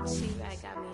She-Rag got me.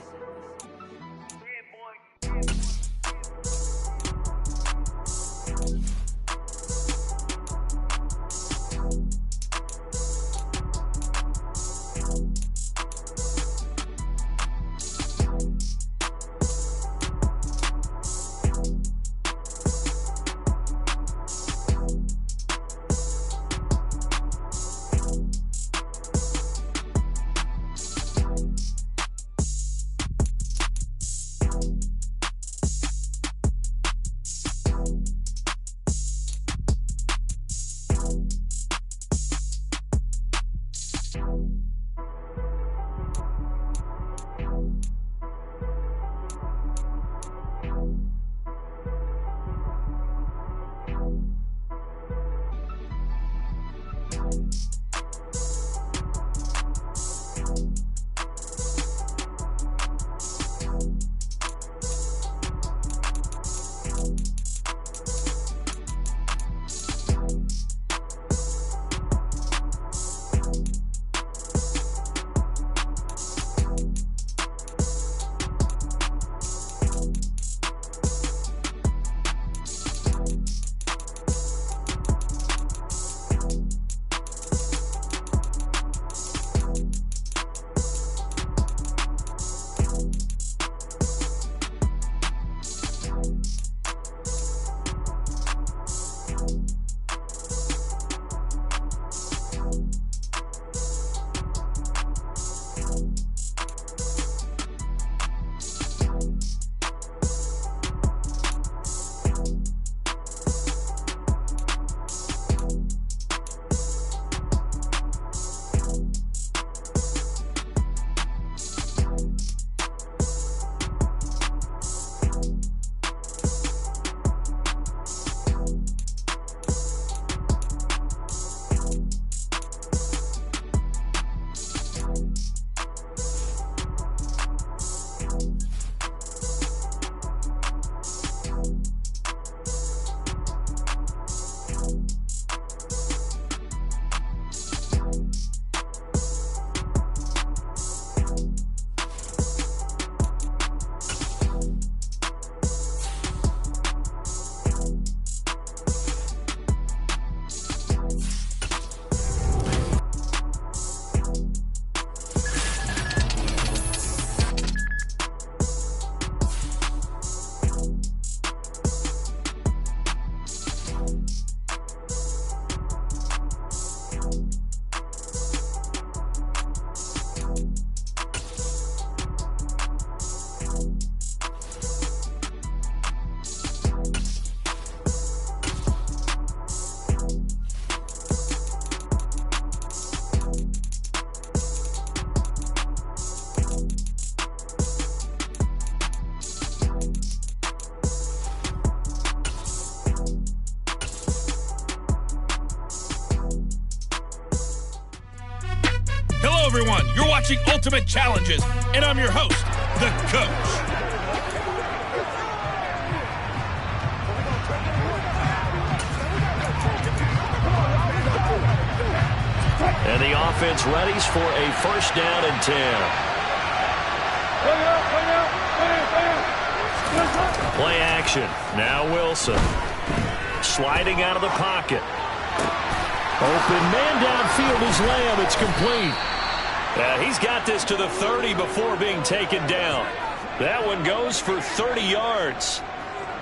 everyone. You're watching Ultimate Challenges, and I'm your host, The Coach. And the offense readies for a first down and 10. Play action. Now Wilson. Sliding out of the pocket. Open man downfield is Lamb. It's complete. He's got this to the 30 before being taken down. That one goes for 30 yards.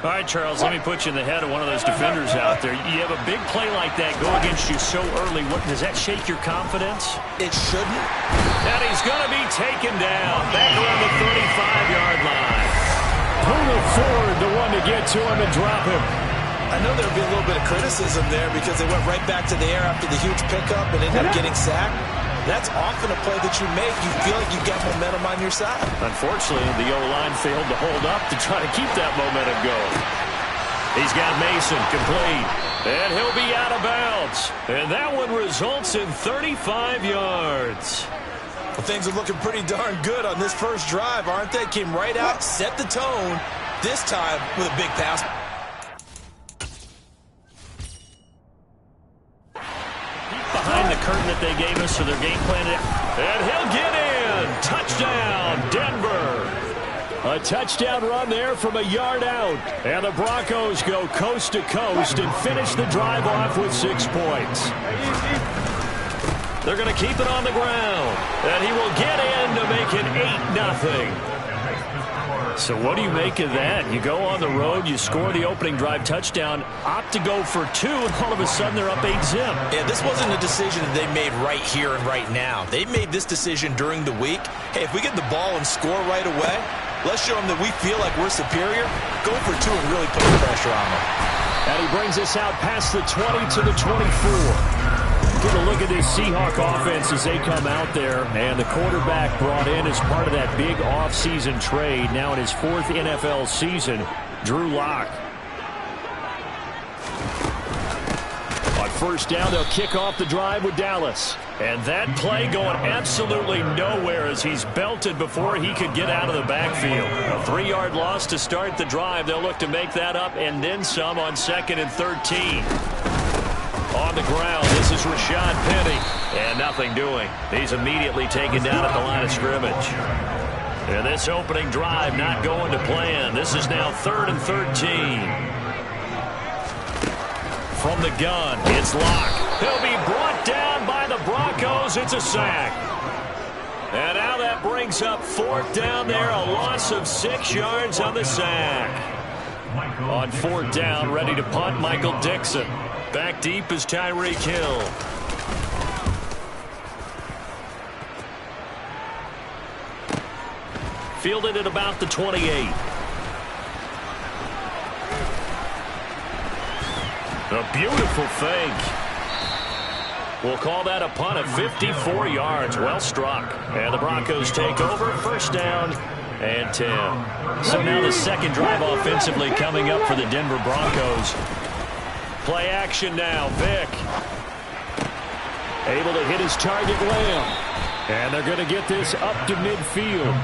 All right, Charles, let me put you in the head of one of those defenders out there. You have a big play like that go against you so early. Does that shake your confidence? It shouldn't. And he's going to be taken down back around the 35-yard line. Poona Ford, the one to get to him and drop him. I know there'll be a little bit of criticism there because they went right back to the air after the huge pickup and ended up getting sacked. That's often a play that you make. You feel like you've got momentum on your side. Unfortunately, the O-line failed to hold up to try to keep that momentum going. He's got Mason complete, and he'll be out of bounds. And that one results in 35 yards. Well, things are looking pretty darn good on this first drive, aren't they? Came right out, set the tone, this time with a big pass. Behind the curtain that they gave us, so their game plan. And he'll get in. Touchdown, Denver. A touchdown run there from a yard out. And the Broncos go coast to coast and finish the drive off with 6 points. They're going to keep it on the ground. And he will get in to make it 8-0. So what do you make of that? You go on the road, you score the opening drive touchdown, opt to go for 2, and all of a sudden they're up 8-0. Yeah, this wasn't a decision that they made right here and right now. They made this decision during the week. Hey, if we get the ball and score right away, let's show them that we feel like we're superior. Go for 2 and really put the pressure on them. And he brings us out past the 20 to the 24. Get a look at this Seahawk offense as they come out there. And the quarterback brought in as part of that big offseason trade, now in his 4th NFL season, Drew Lock. On first down, they'll kick off the drive with Dallas. And that play going absolutely nowhere as he's belted before he could get out of the backfield. A 3-yard loss to start the drive. They'll look to make that up and then some on 2nd and 13. On the ground, this is Rashad Penny. And nothing doing. He's immediately taken down at the line of scrimmage. And this opening drive not going to plan. This is now 3rd and 13. From the gun, it's Locke. He'll be brought down by the Broncos. It's a sack. And now that brings up 4th down there. A loss of 6 yards on the sack. On 4th down, ready to punt, Michael Dixon. Back deep is Tyreek Hill. Fielded at about the 28. A beautiful fake. We'll call that a punt of 54 yards. Well struck. And the Broncos take over. First down and 10. So now the second drive offensively coming up for the Denver Broncos. Play action now. Vick. Able to hit his target, Lamb. And they're going to get this up to midfield.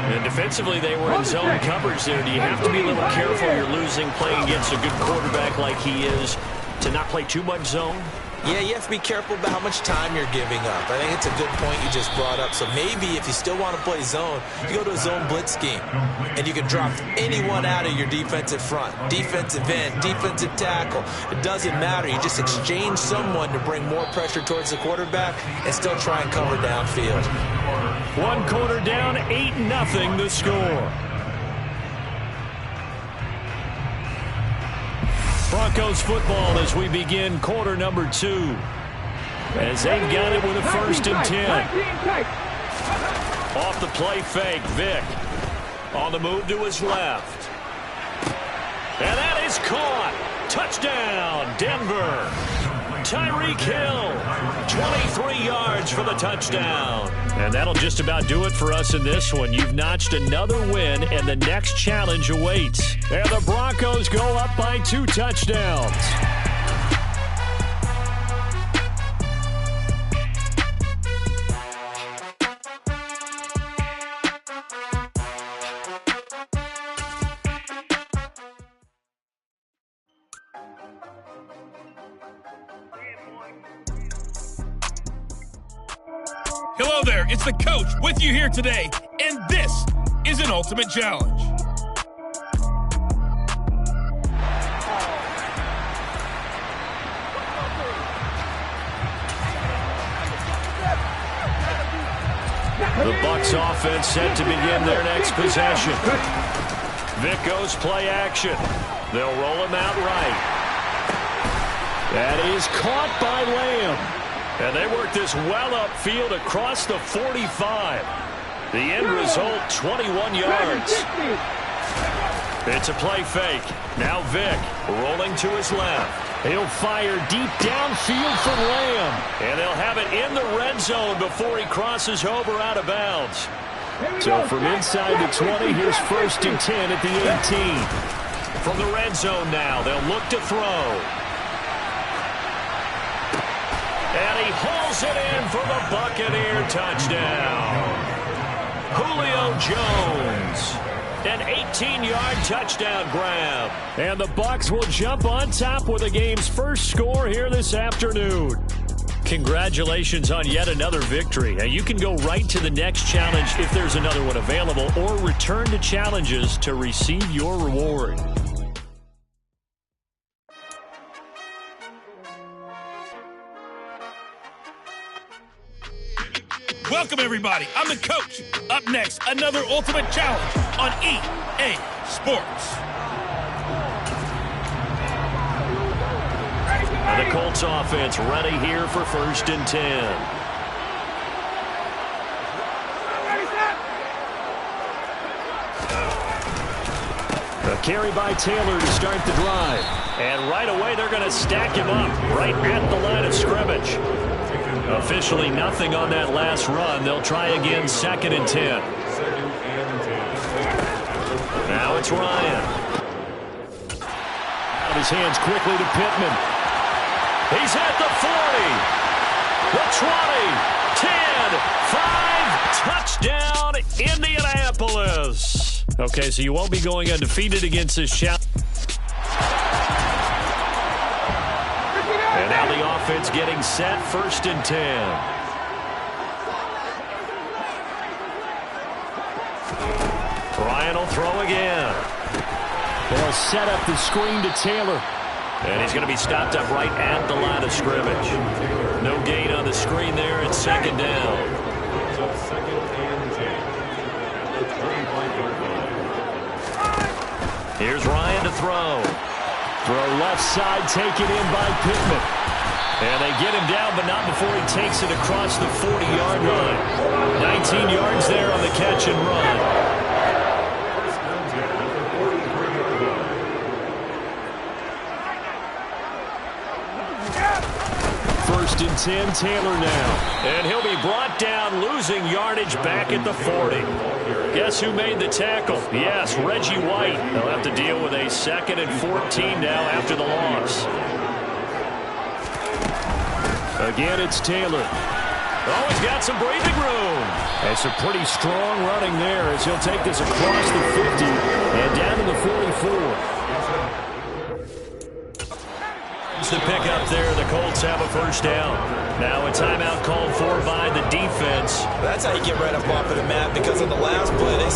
And defensively, they were in zone coverage there. Do you have to be a little careful you're losing playing against a good quarterback like he is to not play too much zone? Yeah, you have to be careful about how much time you're giving up. I think it's a good point you just brought up. So maybe if you still want to play zone, you go to a zone blitz scheme. And you can drop anyone out of your defensive front. Defensive end, defensive tackle. It doesn't matter. You just exchange someone to bring more pressure towards the quarterback and still try and cover downfield. 1 quarter down, 8-0 the score. Broncos football as we begin quarter number 2. As they've got it with a 1st and 10. Off the play fake, Vick. On the move to his left. And that is caught. Touchdown, Denver. Tyreek Hill, 23 yards for the touchdown. And that'll just about do it for us in this one. You've notched another win, and the next challenge awaits. And the Broncos go up by 2 touchdowns. Hello there, it's the coach with you here today, and this is an Ultimate Challenge. The Bucs offense set to begin their next possession. Vic goes play action. They'll roll him out right. That is caught by Lamb. And they work this well upfield across the 45. The end result, 21 yards. It's a play fake. Now Vic rolling to his left. He'll fire deep downfield for Lamb. And they'll have it in the red zone before he crosses over out of bounds. So from inside the 20, here's 1st and 10 at the 18. From the red zone now, they'll look to throw. And he hauls it in for the Buccaneer touchdown. Julio Jones. An 18-yard touchdown grab. And the Bucs will jump on top with the game's first score here this afternoon. Congratulations on yet another victory. Now you can go right to the next challenge if there's another one available, or return to challenges to receive your reward. Welcome, everybody. I'm the coach. Up next, another Ultimate Challenge on EA Sports. And the Colts offense ready here for 1st and 10. A carry by Taylor to start the drive. And right away, they're going to stack him up right at the line of scrimmage. Officially nothing on that last run. They'll try again, 2nd and 10. Now it's Ryan. Out of his hands quickly to Pittman. He's at the 40, the 20, 10, 5, touchdown Indianapolis. Okay, so you won't be going undefeated against this challenge. And now the offense getting set, 1st and 10. Ryan will throw again. They'll set up the screen to Taylor. And he's going to be stopped up right at the line of scrimmage. No gain on the screen there. It's 2nd down. Here's Ryan to throw. Throw left side, taken in by Pittman. And they get him down, but not before he takes it across the 40-yard line. 19 yards there on the catch and run. 1st and 10, Taylor now. And he'll be brought down, losing yardage back at the 40. Guess who made the tackle? Yes, Reggie White. They'll have to deal with a 2nd and 14 now after the loss. Again, it's Taylor. Oh, he's got some breathing room. That's a pretty strong running there as he'll take this across the 50 and down to the 44. The pickup there. The Colts have a 1st down. Now a timeout called for by the defense. That's how you get right up off of the mat, because on the last play,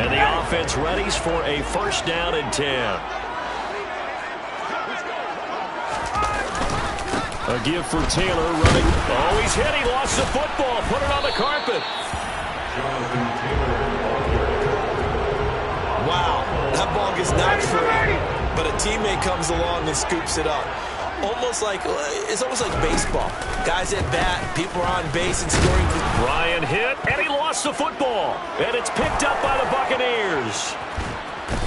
and the offense readies for a 1st down and 10. A give for Taylor running. Oh, he's hit. He lost the football. Put it on the carpet. wow, that ball gets knocked free, but a teammate comes along and scoops it up. It's almost like baseball. Guys at bat, people are on base and scoring. Ryan hit, and he lost the football. And it's picked up by the Buccaneers.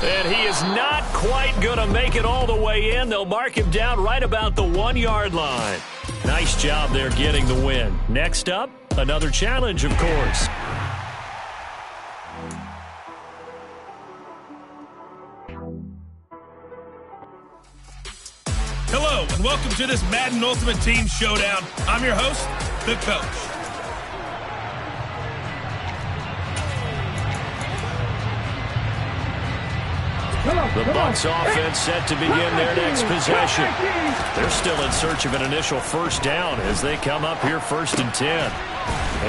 And he is not quite going to make it all the way in. They'll mark him down right about the 1-yard line. Nice job there getting the win. Next up, another challenge, of course. Hello, and welcome to this Madden Ultimate Team Showdown. I'm your host, the coach. The Bucs offense set to begin their next possession. They're still in search of an initial first down as they come up here 1st and 10.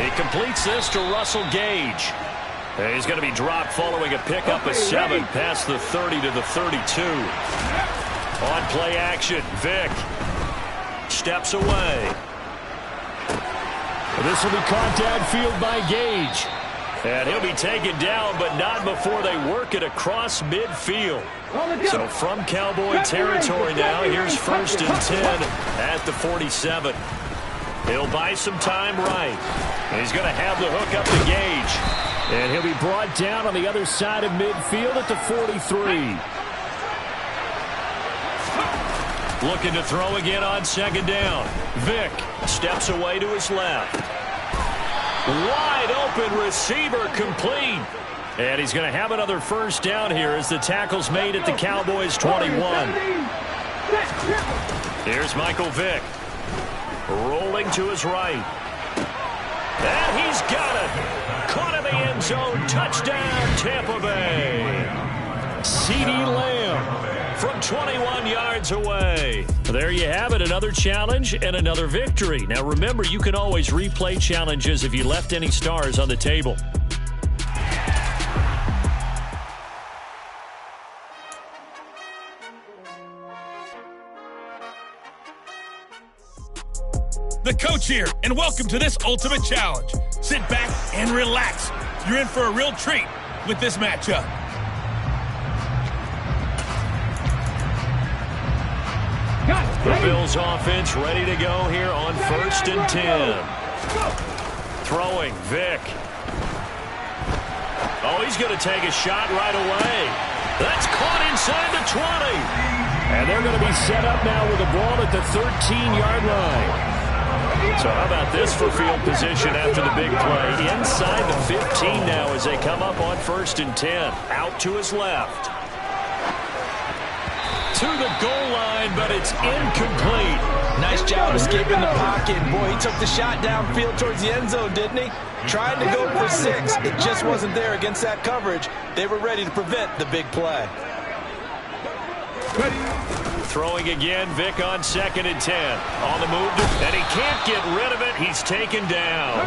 He completes this to Russell Gage. And he's going to be dropped following a pickup of 7 past the 30 to the 32. On play action, Vick steps away. This will be caught downfield by Gage. And he'll be taken down, but not before they work it across midfield. So from Cowboy territory now, here's 1st and 10 at the 47. He'll buy some time right. He's going to have the hook up to Gage. And he'll be brought down on the other side of midfield at the 43. Looking to throw again on 2nd down. Vick steps away to his left. Wide open receiver complete. And he's going to have another first down here as the tackle's made at the Cowboys' 21. Here's Michael Vick. Rolling to his right. And he's got it. Caught in the end zone. Touchdown, Tampa Bay. CeeDee Lamb from 21 yards away. There you have it, another challenge and another victory. Now remember, you can always replay challenges if you left any stars on the table. The coach here, and welcome to this Ultimate Challenge. Sit back and relax. You're in for a real treat with this matchup. The Bills offense ready to go here on 1st and 10. Throwing, Vick. Oh, he's going to take a shot right away. That's caught inside the 20. And they're going to be set up now with the ball at the 13-yard line. So how about this for field position after the big play? Inside the 15 now as they come up on 1st and 10. Out to his left. To the goal line, but it's incomplete. Nice job escaping the pocket. Boy, he took the shot downfield towards the end zone, didn't he? Trying to go for 6. It just wasn't there against that coverage. They were ready to prevent the big play. Throwing again, Vick on 2nd and 10. On the move, and he can't get rid of it. He's taken down.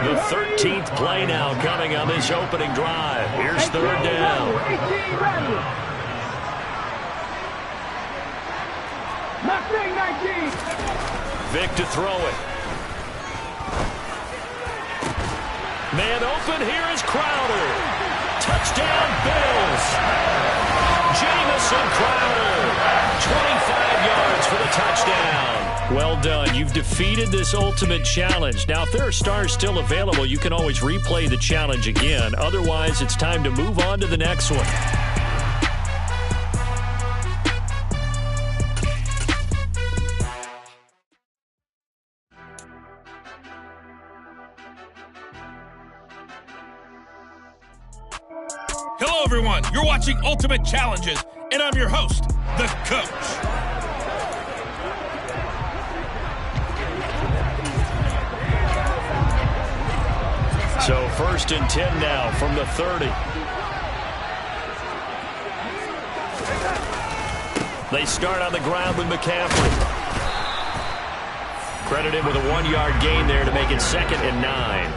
The 13th play now coming on this opening drive. Here's 3rd down. Vick to throw it. Man open, here is Crowder. Touchdown, Bills. Jamison Crowder. 25 yards for the touchdown. Well done. You've defeated this Ultimate Challenge. Now, if there are stars still available, you can always replay the challenge again. Otherwise, it's time to move on to the next one. Hello, everyone. You're watching Ultimate Challenges, and I'm your host, the coach. So 1st and 10 now from the 30. They start on the ground with McCaffrey. Credit him with a 1-yard gain there to make it 2nd and 9.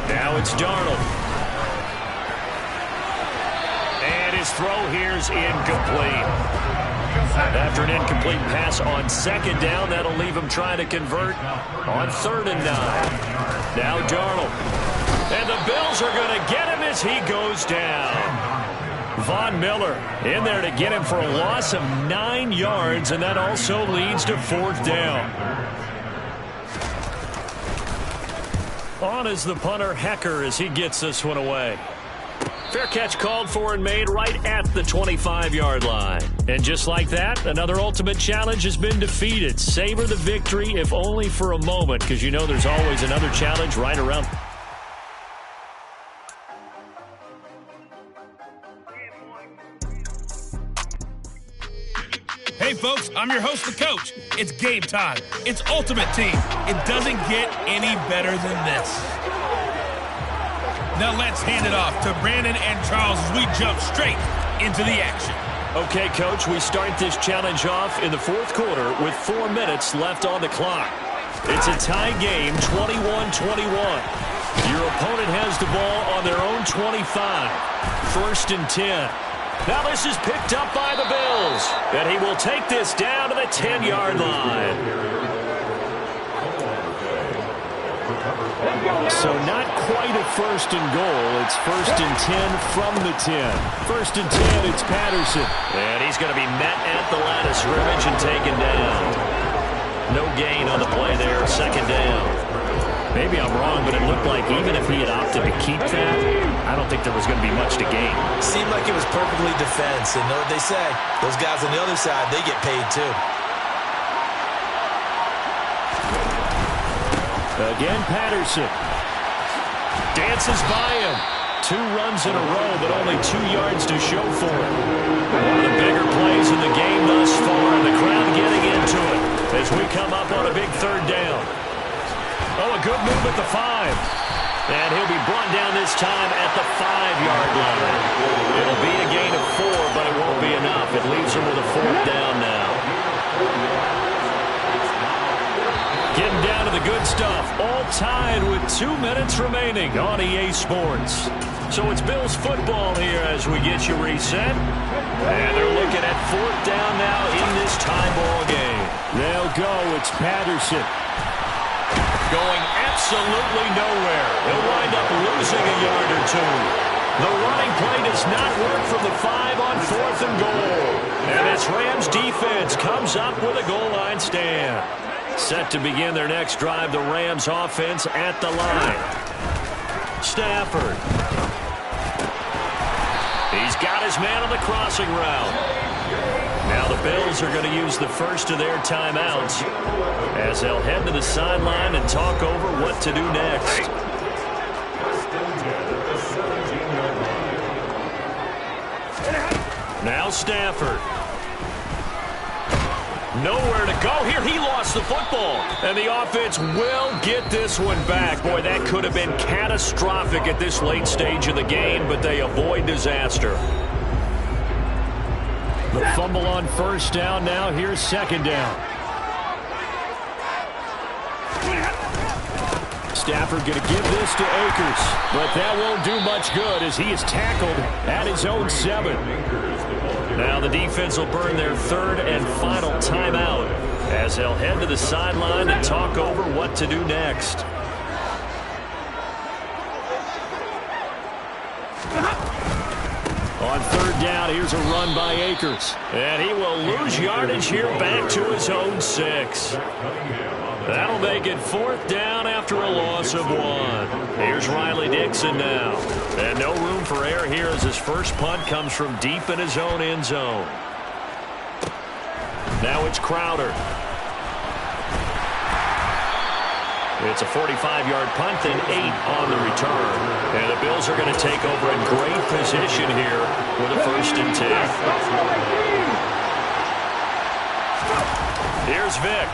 Now it's Darnold. And his throw here's incomplete. After an incomplete pass on 2nd down, that'll leave him trying to convert on 3rd and 9. Now Darnold. And the Bills are going to get him as he goes down. Von Miller in there to get him for a loss of 9 yards, and that also leads to 4th down. On is the punter, Hecker, as he gets this one away. Fair catch called for and made right at the 25-yard line. And just like that, another Ultimate Challenge has been defeated. Savor the victory, if only for a moment, because you know there's always another challenge right around. Hey, folks, I'm your host, the coach. It's game time. It's Ultimate Team. It doesn't get any better than this. Now let's hand it off to Brandon and Charles as we jump straight into the action. Okay, Coach, we start this challenge off in the fourth quarter with 4 minutes left on the clock. It's a tie game, 21-21. Your opponent has the ball on their own 25. 1st and 10. Now this is picked up by the Bills. And he will take this down to the 10-yard line. So not quite a 1st and goal. It's 1st and 10 from the 10. 1st and 10, it's Patterson. And he's going to be met at the line of scrimmage and taken down. No gain on the play there, 2nd down. Maybe I'm wrong, but it looked like even if he had opted to keep that, I don't think there was going to be much to gain. Seemed like it was perfectly defense. And know what they say? Those guys on the other side, they get paid too. Again, Patterson. Dances by him. 2 runs in a row, but only 2 yards to show for it. One of the bigger plays in the game thus far, and the crowd getting into it as we come up on a big 3rd down. Oh, a good move at the 5. And he'll be brought down this time at the 5-yard line. It'll be a gain of 4, but it won't be enough. It leaves him with a 4th down now. Getting down to the good stuff. All tied with 2 minutes remaining on EA Sports. So it's Bills football here as we get you reset. And they're looking at 4th down now in this tie ball game. They'll go. It's Patterson. Going absolutely nowhere. He'll wind up losing a yard or 2. The running play does not work from the 5 on 4th and goal. And this Rams defense comes up with a goal line stand. Set to begin their next drive, the Rams offense at the line. Stafford. He's got his man on the crossing route. Now the Bills are going to use the first of their timeouts as they'll head to the sideline and talk over what to do next. Now Stafford. Nowhere to go here. He lost the football. And the offense will get this one back. Boy, that could have been catastrophic at this late stage of the game, but they avoid disaster. The fumble on 1st down. Now here's 2nd down. Stafford going to give this to Akers, but that won't do much good as he is tackled at his own 7. Now the defense will burn their 3rd and final timeout as they'll head to the sideline and talk over what to do next. On 3rd down, here's a run by Akers. And he will lose yardage here back to his own 6. That'll make it 4th down after a loss of 1. Here's Riley Dixon now. And no room for error here as his first punt comes from deep in his own end zone. Now it's Crowder. It's a 45-yard punt and 8 on the return. And the Bills are going to take over in great position here with a 1st and 10. Here's Vick.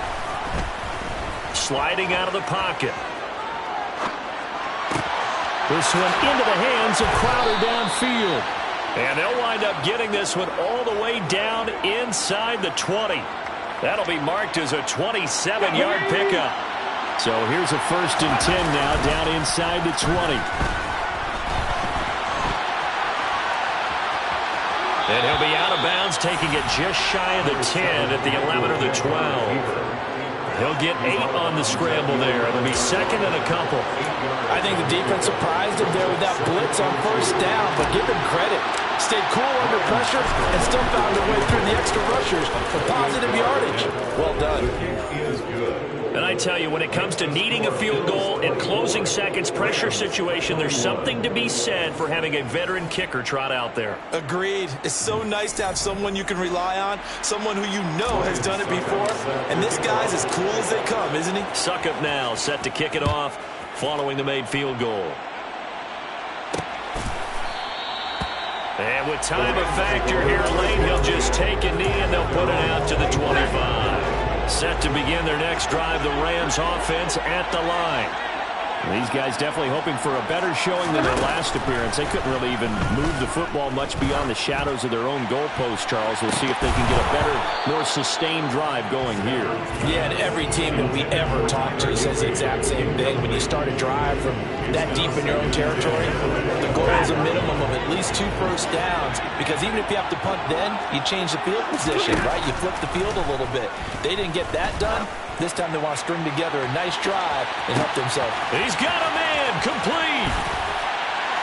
Sliding out of the pocket. This one into the hands of Crowder downfield. And they'll wind up getting this one all the way down inside the 20. That'll be marked as a 27-yard pickup. So here's a 1st and 10 now down inside the 20. And he'll be out of bounds, taking it just shy of the 10 at the 11 or the 12. He'll get 8 on the scramble there. It'll be 2nd and a couple. I think the defense surprised him there with that blitz on 1st down, but give him credit. Stayed cool under pressure and still found a way through the extra rushers for positive yardage. Well done. And I tell you, when it comes to needing a field goal in closing seconds, pressure situation, there's something to be said for having a veteran kicker trot out there. Agreed. It's so nice to have someone you can rely on, someone who you know has done it before. And this guy's as cool as they come, isn't he? Succop now, set to kick it off following the made field goal. And with time a factor here late, he'll just take a knee and they'll put it out to the 25. Set to begin their next drive, the Rams offense at the line. These guys definitely hoping for a better showing than their last appearance. They couldn't really even move the football much beyond the shadows of their own goalpost, Charles. We'll see if they can get a better, more sustained drive going here. Yeah, and every team that we ever talk to says the exact same thing. When you start a drive from that deep in your own territory, the goal is a minimum of at least 2 first downs, because even if you have to punt then, you change the field position, right? You flip the field a little bit. They didn't get that done. This time they want to string together a nice drive and help themselves. He's got a man, complete.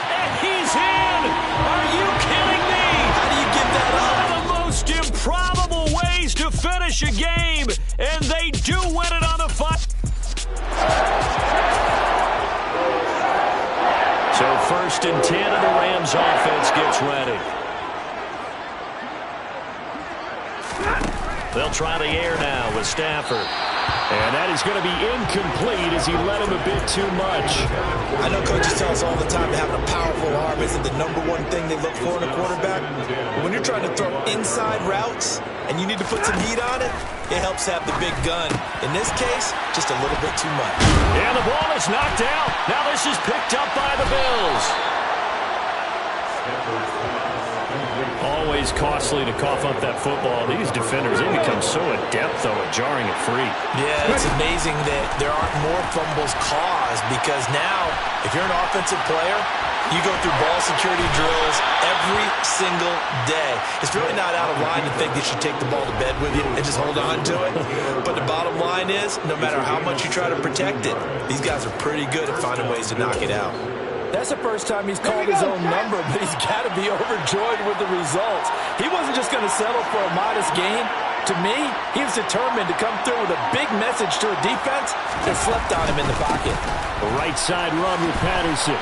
And he's in. Are you kidding me? How do you give that up? One of the most improbable ways to finish a game, and they do win it on the fight. So 1st and 10, and the Rams offense gets ready. They'll try the air now with Stafford. And that is going to be incomplete as he led him a bit too much. I know coaches tell us all the time that having a powerful arm isn't the #1 thing they look for in a quarterback. But when you're trying to throw inside routes and you need to put some heat on it, it helps have the big gun. In this case, just a little bit too much. And the ball is knocked out. Now this is picked up by the Bills. Always costly to cough up that football. These defenders, they become so adept, though, at jarring it free. Yeah, it's amazing that there aren't more fumbles caused, because now, if you're an offensive player, you go through ball security drills every single day. It's really not out of line to think you should take the ball to bed with you and just hold on to it. But the bottom line is, no matter how much you try to protect it, these guys are pretty good at finding ways to knock it out. That's the first time he's called his own number, but he's got to be overjoyed with the results. He wasn't just going to settle for a modest gain. To me, he was determined to come through with a big message to a defense that slept on him in the pocket. The right side run with Patterson.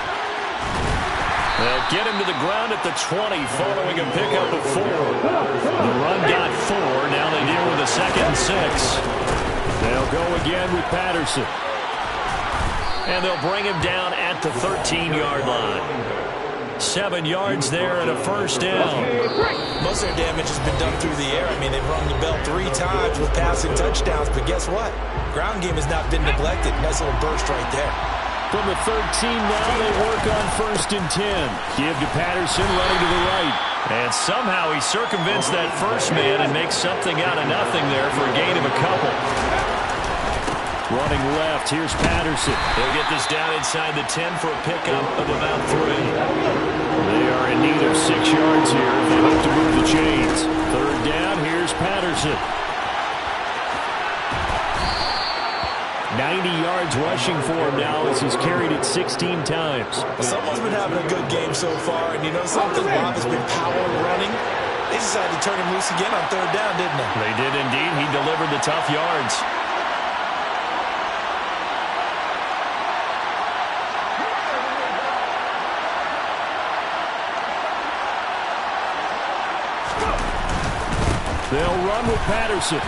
They'll get him to the ground at the 20 following a pickup of 4. The run got 4. Now they deal with a 2nd and 6. They'll go again with Patterson. And they'll bring him down at the 13-yard line. 7 yards there and a 1st down. Most of their damage has been done through the air. I mean, they've rung the bell 3 times with passing touchdowns, but guess what? Ground game has not been neglected. Nice little burst right there. From the 13 now, they work on 1st and 10. Give to Patterson, running to the right. And somehow he circumvents that first man and makes something out of nothing there for a gain of a couple. Running left, here's Patterson. They'll get this down inside the 10 for a pickup of about 3. They are in need of 6 yards here if they hope to move the chains. 3rd down, here's Patterson. 90 yards rushing for him now as he's carried it 16 times. Someone's been having a good game so far, and you know something? Bob has been power running. They decided to turn him loose again on 3rd down, didn't they? They did indeed. He delivered the tough yards. They'll run with Patterson.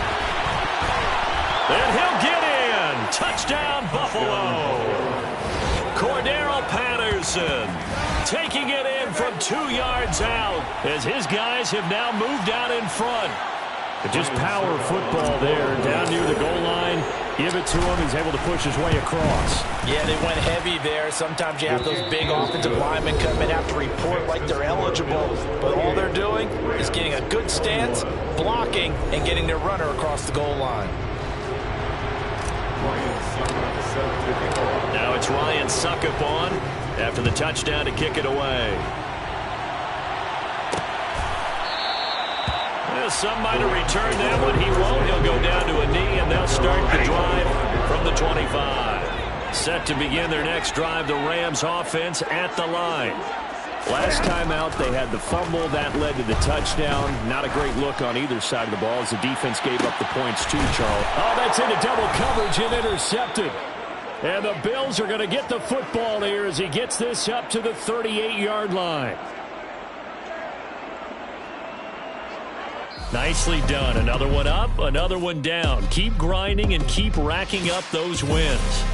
And he'll get in. Touchdown, Buffalo. Cordero Patterson taking it in from 2 yards out as his guys have now moved out in front. But just power football there down near the goal line. Give it to him. He's able to push his way across. Yeah, they went heavy there. Sometimes you have those big offensive linemen come in, have to report like they're eligible. But all they're doing is getting a good stance, blocking, and getting their runner across the goal line. Now it's Ryan Succop on after the touchdown to kick it away. Some might have returned that one. He won't. He'll go down to a knee, and they'll start the drive from the 25. Set to begin their next drive, the Rams offense at the line. Last time out, they had the fumble. That led to the touchdown. Not a great look on either side of the ball as the defense gave up the points too, Charles. Oh, that's into double coverage and intercepted. And the Bills are going to get the football here as he gets this up to the 38-yard line. Nicely done. Another one up, another one down. Keep grinding and keep racking up those wins.